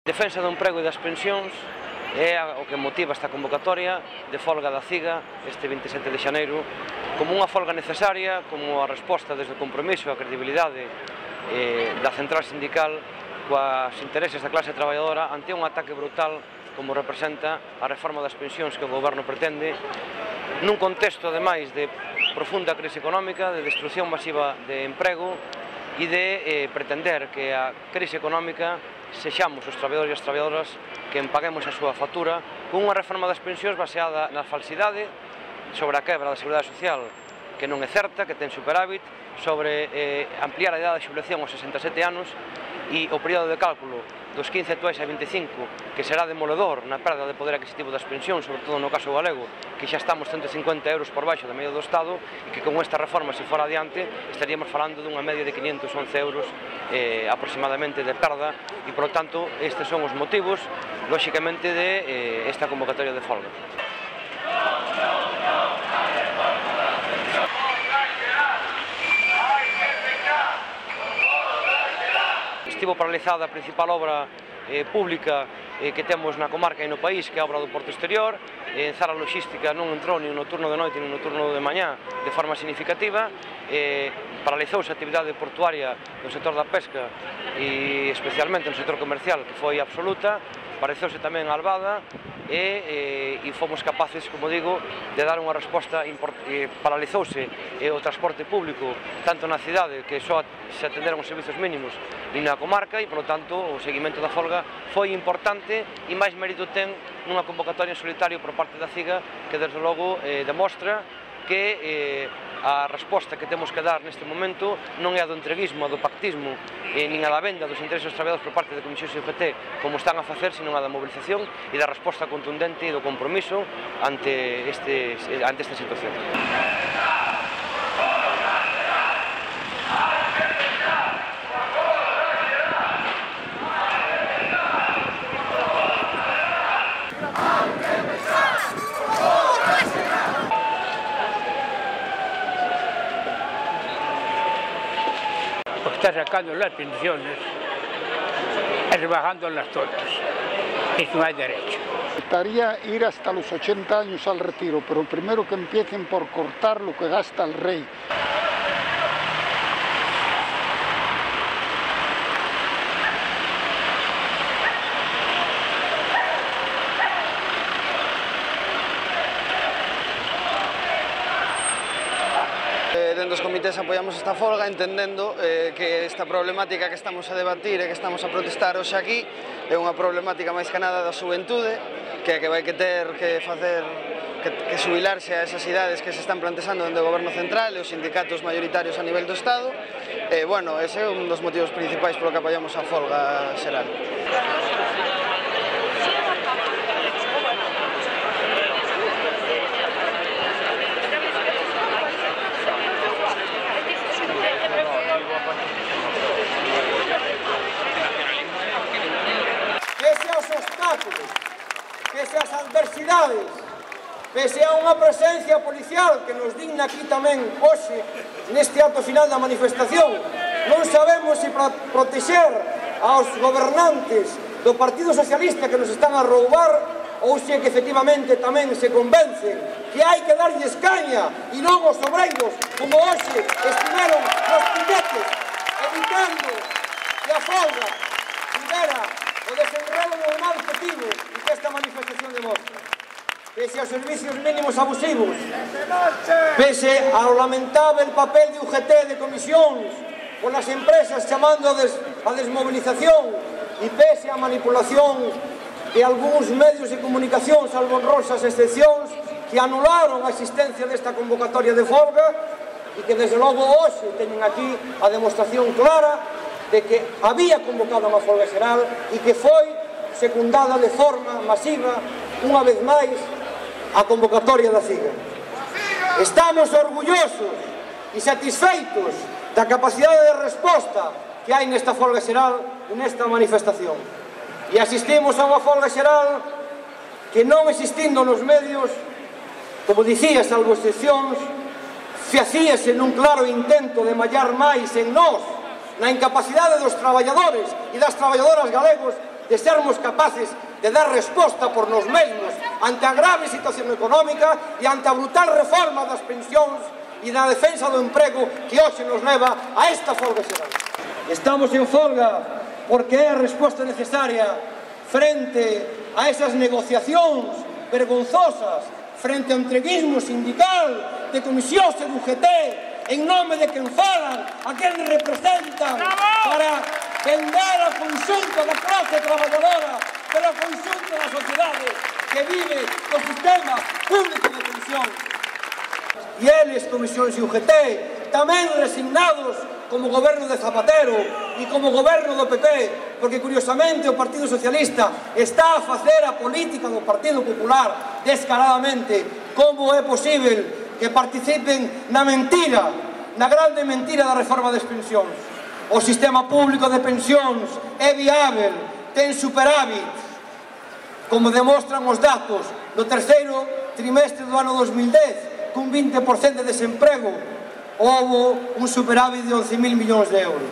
Defensa do emprego e das pensións é o que motiva esta convocatoria de folga da CIGA este 27 de xaneiro como unha folga necesaria, como a resposta desde o compromiso e a credibilidade da central sindical coas intereses da clase traballadora ante un ataque brutal como representa a reforma das pensións que o goberno pretende nun contexto ademais de profunda crise económica, de destrucción masiva de emprego e de pretender que a crise económica sexamos os traballadores e as traballadoras que paguemos a súa factura con unha reforma das pensións baseada na falsidade sobre a quebra da Seguridade Social que non é certa, que ten superávit, sobre ampliar a idade de xubilación aos 67 anos e o período de cálculo dos 15 actuais a 25 que será demoledor na perda de poder adquisitivo das pensións, sobre todo no caso galego, que xa estamos 150 euros por baixo da media do Estado e que con esta reforma, se fora adiante, estaríamos falando dunha media de 511 euros aproximadamente de perda e, por lo tanto, estes son os motivos, lóxicamente, de esta convocatoria de folga. Estivo paralizada a principal obra pública que temos na comarca e no país, que é a obra do Porto Exterior. Zara Logística non entrou nin no turno de noite nin no turno de mañá de forma significativa. Paralizouse a actividade portuaria no sector da pesca e especialmente no sector comercial, que foi absoluta. Paralizouse tamén a Albada e fomos capaces, como digo, de dar unha resposta. Paralizouse o transporte público tanto na cidade, que só se atenderon os servizos mínimos, nin na comarca, e, polo tanto, o seguimento da folga foi importante e máis mérito ten nunha convocatoria en solitario por parte da CIGA que, desde logo, demostra que a resposta que temos que dar neste momento non é a do entreguismo, a do pactismo, nin a da venda dos intereses dos traballadores por parte da Comisión e UGT, como están a facer, senón a da mobilización e da resposta contundente e do compromiso ante esta situación. Está sacando las pensiones y rebajándolas todas. Eso no hay derecho. Estaría ir hasta los 80 años al retiro, pero primero que empiecen por cortar lo que gasta el rey. Dentro dos comités apoiamos esta folga entendendo que esta problemática que estamos a debatir e que estamos a protestar hoxe aquí é unha problemática máis que nada da xuventude que vai que ter que facer que xubilarse a esas idades que se están plantexando dentro do goberno central e os sindicatos maioritarios a nivel do Estado e, bueno, ese é un dos motivos principais polo que apoiamos a folga xeral. Pese ás adversidades, pese a unha presencia policial que nos digna aquí tamén hoxe neste acto final da manifestación, non sabemos se para protexer aos gobernantes do Partido Socialista que nos están a roubar ou se que efectivamente tamén se convencen que hai que darlles caña e non os obreiros como hoxe estiveron nos piquetes evitando que a folga tivera o desenrolo normal que tivo e que esta manifestación demostra. Pese aos servicios mínimos abusivos, pese ao lamentável papel de UGT de comisións polas empresas chamando a desmovilización e pese á manipulación de algúns medios de comunicación, salvo honrosas excepcións, que anularon a existencia desta convocatoria de folga e que desde logo hoxe teñen aquí a demostración clara de que había convocado unha folga xeral e que foi secundada de forma masiva, unha vez máis, a convocatoria da CIGA. Estamos orgullosos e satisfeitos da capacidade de resposta que hai nesta folga xeral e nesta manifestación. E asistimos a unha folga xeral que non existindo nos medios, como dicía, salvo excepcións, facíase nun claro intento de mallar máis en nós na incapacidade dos traballadores e das traballadoras galegos de sermos capaces de dar resposta por nos mesmos ante a grave situación económica e ante a brutal reforma das pensións e da defensa do emprego que hoxe nos leva a esta folga xeral. Estamos en folga porque é a resposta necesaria frente a esas negociacións vergonzosas, frente ao entreguismo sindical de comisións e do UGT, en nome de quen falan, a quen representan, para vender ao conxunto da clase traballadora, pero ao conxunto da sociedade que vive o sistema público de pensión. E eles, comisións e UGT, tamén resignados como goberno de Zapatero e como goberno do PP, porque curiosamente o Partido Socialista está a facer a política do Partido Popular descaradamente. Como é posible que participen na mentira, na grande mentira da reforma das pensións? O sistema público de pensións é viável, ten superávit, como demostran os datos do terceiro trimestre do ano 2010, cun 20% de desemprego, houve un superávit de 11.000 millóns de euros.